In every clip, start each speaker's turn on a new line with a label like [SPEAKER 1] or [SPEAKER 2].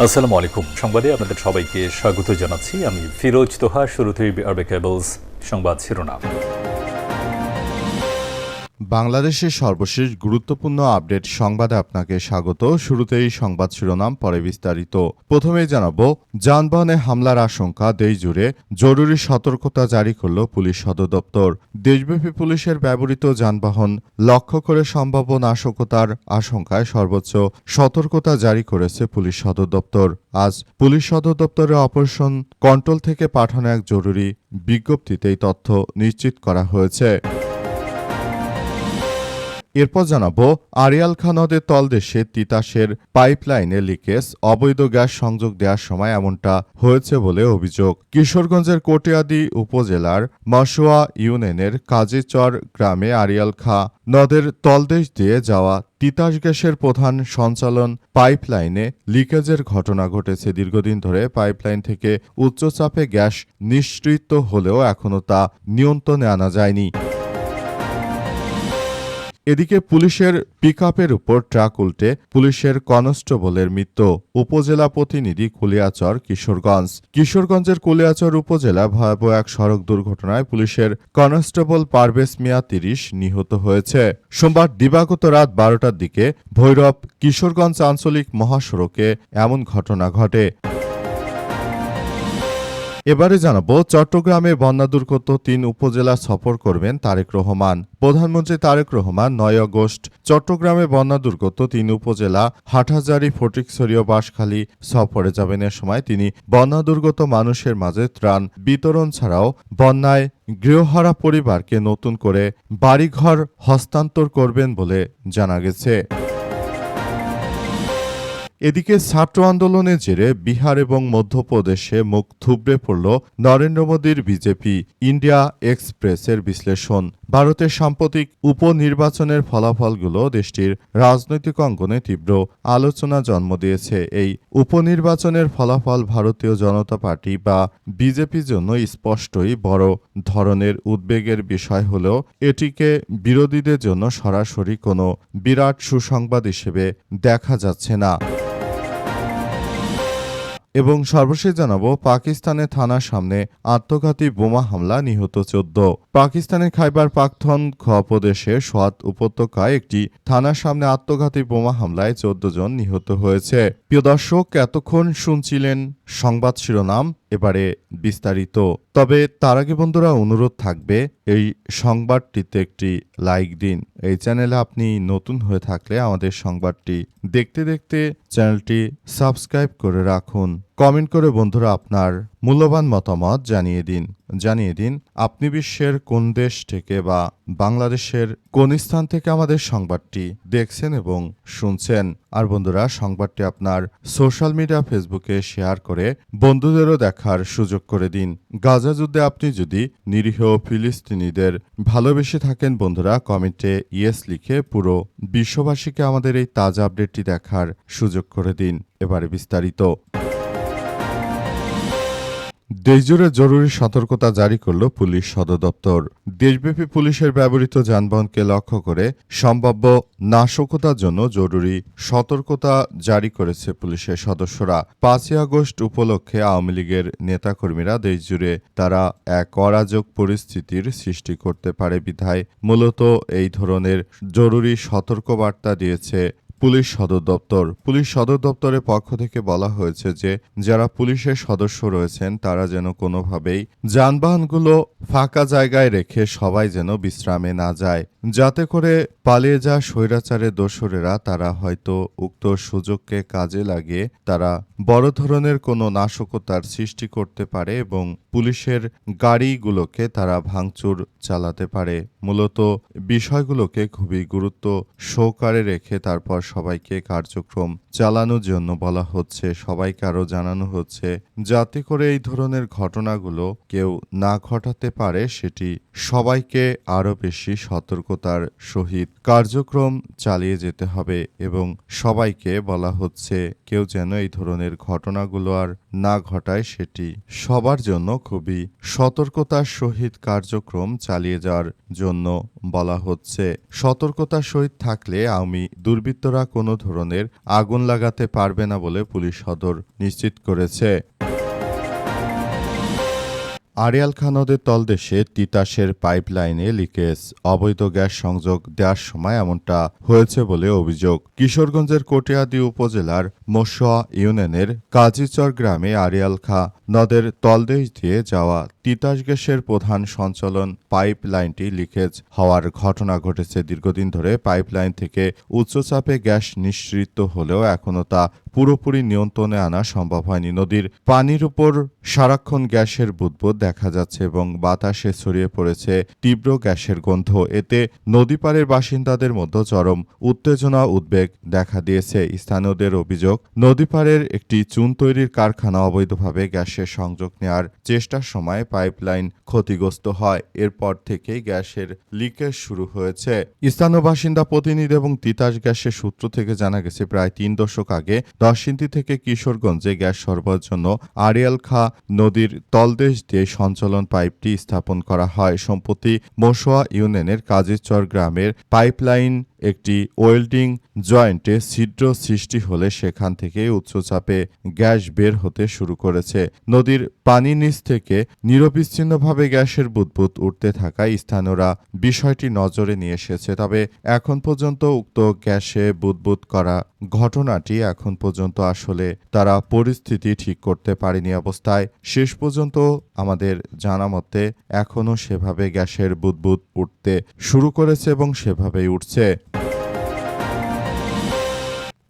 [SPEAKER 1] আসসালামু আলাইকুম। সংবাদে আপনাদের সবাইকে স্বাগত জানাচ্ছি। আমি ফিরোজ তোহা। শুরুতেই আরবে কেবলস সংবাদ শিরোনাম।
[SPEAKER 2] বাংলাদেশের সর্বশেষ গুরুত্বপূর্ণ আপডেট সংবাদে আপনাকে স্বাগত। শুরুতেই সংবাদ শিরোনাম, পরে বিস্তারিত। প্রথমেই জানাবো, যানবাহনে হামলার আশঙ্কা, দেশ জুড়ে জরুরি সতর্কতা জারি করল পুলিশ সদর দপ্তর। দেশব্যাপী পুলিশের ব্যবহৃত যানবাহন লক্ষ্য করে সম্ভাব্য নাশকতার আশঙ্কায় সর্বোচ্চ সতর্কতা জারি করেছে পুলিশ সদর দপ্তর। আজ পুলিশ সদর দপ্তরের অপারেশন কন্ট্রোল থেকে পাঠানো এক জরুরি বিজ্ঞপ্তিতে এই তথ্য নিশ্চিত করা হয়েছে। এরপর জানাবো, আড়িয়াল খাঁ নদের তলদেশে তিতাসের পাইপলাইনে লিকেজ, অবৈধ গ্যাস সংযোগ দেওয়ার সময় এমনটা হয়েছে বলে অভিযোগ। কিশোরগঞ্জের কটিয়াদী উপজেলার মশুয়া ইউনিয়নের কাজীচর গ্রামে আড়িয়াল খাঁ নদের তলদেশ দিয়ে যাওয়া তিতাস গ্যাসের প্রধান সঞ্চালন পাইপলাইনে লিকেজের ঘটনা ঘটেছে। দীর্ঘদিন ধরে পাইপলাইন থেকে উচ্চচাপে গ্যাস নিঃসৃত হলেও এখনও তা নিয়ন্ত্রণে আনা যায়নি। এদিকে পুলিশের পিকআপের উপর ট্রাক উল্টে পুলিশের কনস্টেবলের মৃত্যু। উপজেলা প্রতিনিধি, কুলিয়াচর, কিশোরগঞ্জের কুলিয়াচর উপজেলা ভয়াবহ এক সড়ক দুর্ঘটনায় পুলিশের কনস্টেবল পারভেজ মিয়া ৩০ নিহত হয়েছে। সোমবার দিবাগত রাত ১২টার দিকে ভৈরব কিশোরগঞ্জ আঞ্চলিক মহাসড়কে এমন ঘটনা ঘটে। এবারে জানাবো, চট্টগ্রামে বন্যা দুর্গত ৩ উপজেলা সফর করবেন তারেক রহমান। প্রধানমন্ত্রী তারেক রহমান ৯ আগস্ট চট্টগ্রামে বন্যা দুর্গত ৩ উপজেলা হাটহাজারী, ফটিকছড়ি ও বাঁশখালী সফরে যাবেন। এ সময় তিনি বন্যা দুর্গত মানুষের মাঝে ত্রাণ বিতরণ ছাড়াও বন্যায় গৃহহারা পরিবারকে নতুন করে বাড়িঘর হস্তান্তর করবেন বলে জানা গেছে। এদিকে ছাত্র আন্দোলনের জেরে বিহার এবং মধ্যপ্রদেশে মুখ থুবড়ে পড়ল নরেন্দ্র মোদীর বিজেপি। ইন্ডিয়া এক্সপ্রেসের বিশ্লেষণ, ভারতের সাম্প্রতিক উপনির্বাচনের ফলাফলগুলো দেশটির রাজনৈতিক অঙ্গনে তীব্র আলোচনা জন্ম দিয়েছে। এই উপনির্বাচনের ফলাফল ভারতীয় জনতা পার্টি বা বিজেপির জন্য স্পষ্টই বড় ধরনের উদ্বেগের বিষয় হলেও এটিকে বিরোধীদের জন্য সরাসরি কোনো বিরাট সুসংবাদ হিসেবে দেখা যাচ্ছে না। এবং সর্বশেষ জানাবো, পাকিস্তানের থানার সামনে আত্মঘাতী বোমা হামলা, নিহত ১৪। পাকিস্তানের খাইবার পাখতুনখোয়া প্রদেশের সোয়াত উপত্যকায় একটি থানার সামনে আত্মঘাতী বোমা হামলায় ১৪ জন নিহত হয়েছে। প্রিয় দর্শক, এতক্ষণ শুনছিলেন সংবাদ শিরোনাম, এবারে বিস্তারিত। তবে তার আগে বন্ধুরা, অনুরোধ থাকবে এই সংবাদটিতে একটি লাইক দিন। এই চ্যানেলে আপনি নতুন হয়ে থাকলে আমাদের সংবাদটি দেখতে দেখতে চ্যানেলটি সাবস্ক্রাইব করে রাখুন। কমেন্ট করে বন্ধুরা আপনার মূল্যবান মতামত জানিয়ে দিন আপনি বিশ্বের কোন দেশ থেকে বা বাংলাদেশের কোন স্থান থেকে আমাদের সংবাদটি দেখছেন এবং শুনছেন। আর বন্ধুরা, সংবাদটি আপনার সোশ্যাল মিডিয়া, ফেসবুকে শেয়ার করে বন্ধুদেরও দেখার সুযোগ করে দিন। গাজা যুদ্ধে আপনি যদি নিরীহ ফিলিস্তিনিদের ভালোবেসে থাকেন বন্ধুরা, কমেন্টে ইয়েস লিখে পুরো বিশ্ববাসীকে আমাদের এই তাজা আপডেটটি দেখার সুযোগ করে দিন। এবারে বিস্তারিত। দেশজুড়ে জরুরি সতর্কতা জারি করল পুলিশ সদর দপ্তর। দেশব্যাপী পুলিশের ব্যবহৃত যানবাহনকে লক্ষ্য করে সম্ভাব্য নাশকতার জন্য জরুরি সতর্কতা জারি করেছে পুলিশের সদস্যরা। ৫ই আগস্ট উপলক্ষে আওয়ামী লীগের নেতাকর্মীরা দেশজুড়ে তারা এক অরাজক পরিস্থিতির সৃষ্টি করতে পারে বিধায় মূলত এই ধরনের জরুরি সতর্কবার্তা দিয়েছে পুলিশ সদর দপ্তর। পুলিশ সদর দপ্তরের পক্ষ থেকে বলা হয়েছে যে যারা পুলিশের সদস্য রয়েছেন তারা যেন কোনোভাবেই যানবাহনগুলো ফাঁকা জায়গায় রেখে সবাই যেন বিশ্রামে না যায়, যাতে করে পালিয়ে যাওয়া স্বৈরাচারের দোসরেরা তারা হয়তো উক্ত সুযোগকে কাজে লাগিয়ে তারা বড় ধরনের কোনো নাশকতার সৃষ্টি করতে পারে এবং পুলিশের গাড়িগুলোকে তারা ভাঙচুর চালাতে পারে। মূলত বিষয়গুলোকে খুবই গুরুত্ব সহকারে রেখে তারপর সবাইকে কার্যক্রম চালানোর জন্য বলা হচ্ছে, সবাইকে আরও জানানো হচ্ছে যাতে করে এই ধরনের ঘটনাগুলো কেউ না ঘটাতে পারে, সেটি সবাইকে আরও বেশি সতর্ক সতর্কতার সহিত কার্যক্রম চালিয়ে যেতে হবে এবং সবাইকে বলা হচ্ছে কেউ যেন এই ধরনের ঘটনাগুলো আর না ঘটায়, সেটি সবার জন্য খুবই সতর্কতার সহিত কার্যক্রম চালিয়ে যাওয়ার জন্য বলা হচ্ছে। সতর্কতার সহিত থাকলে আওয়ামী দুর্বৃত্তরা কোনো ধরনের আগুন লাগাতে পারবে না বলে পুলিশ সদর নিশ্চিত করেছে। আড়িয়াল খাঁ নদের তলদেশে তিতাসের পাইপলাইনে লিকেজ, অবৈধ গ্যাস সংযোগ দেওয়ার সময় এমনটা হয়েছে বলে অভিযোগ। কিশোরগঞ্জের কটিয়াদী উপজেলার মশোয়া ইউনিয়নের কাজীচর গ্রামে আড়িয়াল খাঁ নদের তলদেশ দিয়ে যাওয়া তিতাস গ্যাসের প্রধান সঞ্চালন পাইপলাইনটি লিকেজ হওয়ার ঘটনা ঘটেছে। দীর্ঘদিন ধরে পাইপলাইন থেকে উচ্চচাপে গ্যাস নিঃসৃত হলেও এখনও তা পুরোপুরি নিয়ন্ত্রণে আনা সম্ভব হয়নি। নদীর পানির উপর সারাক্ষণ গ্যাসের বুদবুদ দেখা যাচ্ছে এবং বাতাসে ছড়িয়ে পড়েছে তীব্র গ্যাসের গন্ধ। এতে নদীপাড়ের বাসিন্দাদের মধ্যে চরম উত্তেজনা উদ্বেগ দেখা দিয়েছে। স্থানীয়দের অভিযোগ, নদীপাড়ের একটি চুন তৈরির কারখানা অবৈধভাবে গ্যাসের সংযোগ নেওয়ার চেষ্টার সময় পাইপলাইন ক্ষতিগ্রস্ত হয়। এরপর থেকেই গ্যাসের লিকেজ শুরু হয়েছে। স্থানীয় বাসিন্দা প্রতিনিধি এবং তিতাস গ্যাসের সূত্র থেকে জানা গেছে, প্রায় ৩ দশক আগে নরসিংদী থেকে কিশোরগঞ্জে গ্যাস সরবরাহের জন্য আড়িয়াল খাঁ নদীর তলদেশ দিয়ে সঞ্চালন পাইপটি স্থাপন করা হয়। সম্প্রতি মশোয়া ইউনিয়নের কাজীচর গ্রামের পাইপলাইন একটি ওয়েল্ডিং জয়েন্টে ছিদ্র সৃষ্টি হলে সেখান থেকে উচ্চচাপে গ্যাস বের হতে শুরু করেছে। নদীর পানির নিচ থেকে নিরবিচ্ছিন্নভাবে গ্যাসের বুদবুদ উঠতে থাকায় স্থানীয়রা বিষয়টি নজরে নিয়ে এসেছে। তবে এখন পর্যন্ত উক্ত গ্যাসে বুদবুদ করা ঘটনাটি এখন পর্যন্ত আসলে তারা পরিস্থিতি ঠিক করতে পারেনি অবস্থায় শেষ পর্যন্ত আমাদের জানা মতে এখনও সেভাবে গ্যাসের বুদবুদ উঠতে শুরু করেছে এবং সেভাবেই উঠছে।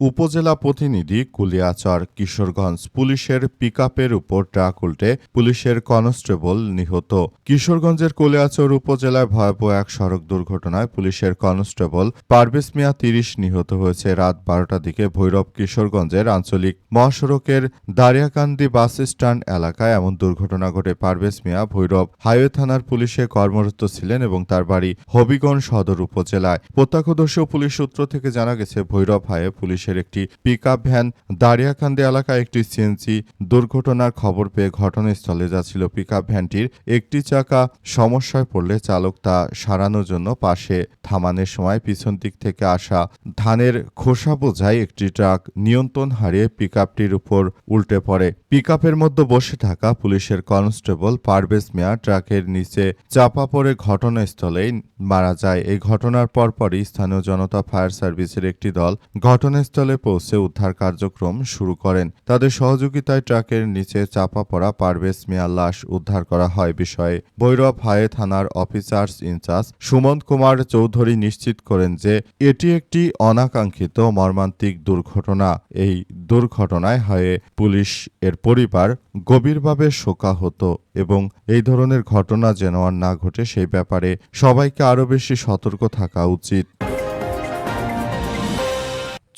[SPEAKER 2] উপজেলা প্রতিনিধি কুলিয়াচর কিশোরগঞ্জ, পুলিশের পিকআপের উপর ট্রাক উল্টে পুলিশের কনস্টেবল নিহত। কিশোরগঞ্জের কুলিয়াচর উপজেলায় ভয়াবহ এক সড়ক দুর্ঘটনায় পুলিশের কনস্টেবল পারভেজ মিয়া ৩০ নিহত হয়েছে। রাত ১২টার দিকে ভৈরব কিশোরগঞ্জের আঞ্চলিক মহাসড়কের দারিয়াকান্দি বাস স্ট্যান্ড এলাকায় এমন দুর্ঘটনা ঘটে। পারভেজ মিয়া ভৈরব হাইওয়ে থানার পুলিশে কর্মরত ছিলেন এবং তার বাড়ি হবিগঞ্জ সদর উপজেলায়। প্রত্যক্ষদর্শী ও পুলিশ সূত্র থেকে জানা গেছে, ভৈরব হাইওয়ে পুলিশের একটি পিকআপ ভ্যান দারিয়াকান্দি এলাকায় একটি সিএনজি দুর্ঘটনার খবর পেয়ে ঘটনাস্থলে যাচ্ছিল। পিকআপ ভ্যানটির একটি চাকা সমস্যায় পড়লে চালক তা সারানোর জন্য পাশে থামানোর সময় পিছন দিক থেকে আসা ধানের খোসা বোঝাই একটি ট্রাক নিয়ন্ত্রণ হারিয়ে পিকআপটির উপর উল্টে পড়ে। পিকআপের মধ্যে বসে থাকা পুলিশের কনস্টেবল পারভেজ মিয়া ট্রাকের নিচে চাপা পড়ে ঘটনাস্থলেই মারা যায়। এই ঘটনার পরপরই স্থানীয় জনতা ফায়ার সার্ভিসের একটি দল ঘটনাস্থলে পৌঁছে উদ্ধার কার্যক্রম শুরু করেন। তাদের সহযোগিতায় ট্রাকের নিচে চাপা পড়া পারভেজ মিয়ার লাশ উদ্ধার করা হয়। বিষয়ে ভৈরব হাইওয়ে থানার অফিসার্স ইনচার্জ সুমন্ত কুমার চৌধুরী নিশ্চিত করেন যে এটি একটি অনাকাঙ্ক্ষিত মর্মান্তিক দুর্ঘটনা। এই দুর্ঘটনায় হাইওয়ে পুলিশ এর পরিবার গভীরভাবে শোকাহত এবং এই ধরনের ঘটনা যেন আর না ঘটে সেই ব্যাপারে সবাইকে আরও বেশি সতর্ক থাকা উচিত।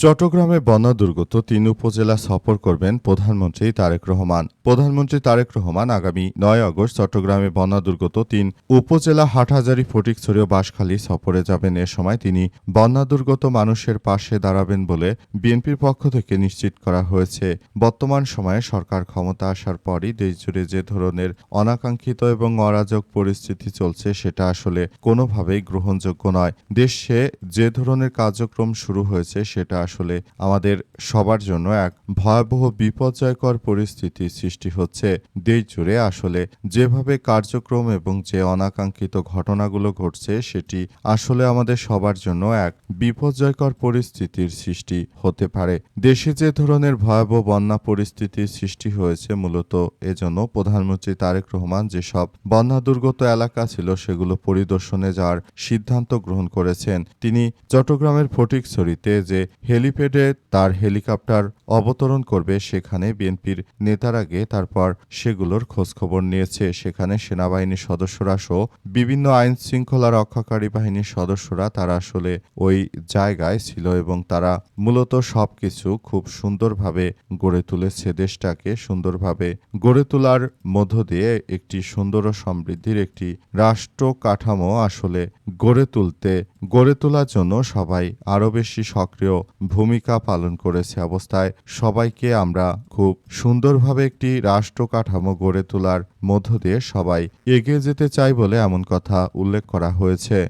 [SPEAKER 2] চট্টগ্রামে বন্যা দুর্গত ৩ উপজেলা সফর করবেন প্রধানমন্ত্রী তারেক রহমান। প্রধানমন্ত্রী তারেক রহমান আগামী ৯ আগস্ট চট্টগ্রামে বন্যা দুর্গত ৩ উপজেলা হাটহাজারী, ফটিকছড়ি ও বাঁশখালী সফরে যাবেন। এ সময় তিনি বন্যা দুর্গত মানুষের পাশে দাঁড়াবেন বলে বিএনপির পক্ষ থেকে নিশ্চিত করা হয়েছে। বর্তমান সময়ে সরকার ক্ষমতা আসার পরই দেশজুড়ে যে ধরনের অনাকাঙ্ক্ষিত এবং অরাজক পরিস্থিতি চলছে সেটা আসলে কোনোভাবেই গ্রহণযোগ্য নয়। দেশে যে ধরনের কার্যক্রম শুরু হয়েছে সেটা আসলে আমাদের সবার জন্য এক ভয়াবহ বিপর্যয়কর পরিস্থিতি সৃষ্টি হচ্ছে। দেশ জুড়ে আসলে যেভাবে কার্যক্রম এবং যে অনাকাঙ্ক্ষিত ঘটনাগুলো ঘটছে সেটি আসলে আমাদের সবার জন্য এক বিপর্যয়কর পরিস্থিতির সৃষ্টি হতে পারে। দেশে যে ধরনের ভয়াবহ বন্যা পরিস্থিতির সৃষ্টি হয়েছে মূলত এজন্য প্রধানমন্ত্রী তারেক রহমান যেসব বন্যা দুর্গত এলাকা ছিল সেগুলো পরিদর্শনে যাওয়ার সিদ্ধান্ত গ্রহণ করেছেন। তিনি চট্টগ্রামের ফটিকছড়িতে যে হেলিপ্যাডে তার হেলিকপ্টার অবতরণ করবে সেখানে বিএনপির নেতারা গিয়ে তারপর সেগুলোর খোঁজখবর নিয়েছে। সেখানে সেনাবাহিনীর সদস্যরা সহ বিভিন্ন আইন শৃঙ্খলা রক্ষাকারী বাহিনীর সদস্যরা তারা আসলে ওই জায়গায় ছিল এবং তারা মূলত সবকিছু খুব সুন্দরভাবে গড়ে তুলেছে। দেশটাকে সুন্দরভাবে গড়ে তোলার মধ্য দিয়ে একটি সুন্দর ও সমৃদ্ধির একটি রাষ্ট্র কাঠামো আসলে গড়ে তুলতে গড়ে তোলার জন্য সবাই আরও বেশি সক্রিয় ভূমিকা পালন করেছে অবস্থায় সবাইকে আমরা খুব সুন্দরভাবে একটি রাষ্ট্র কাঠামো গড়ে তোলার মধ্য দিয়ে সবাই এগিয়ে যেতে চাই বলে এমন কথা উল্লেখ করা হয়েছে।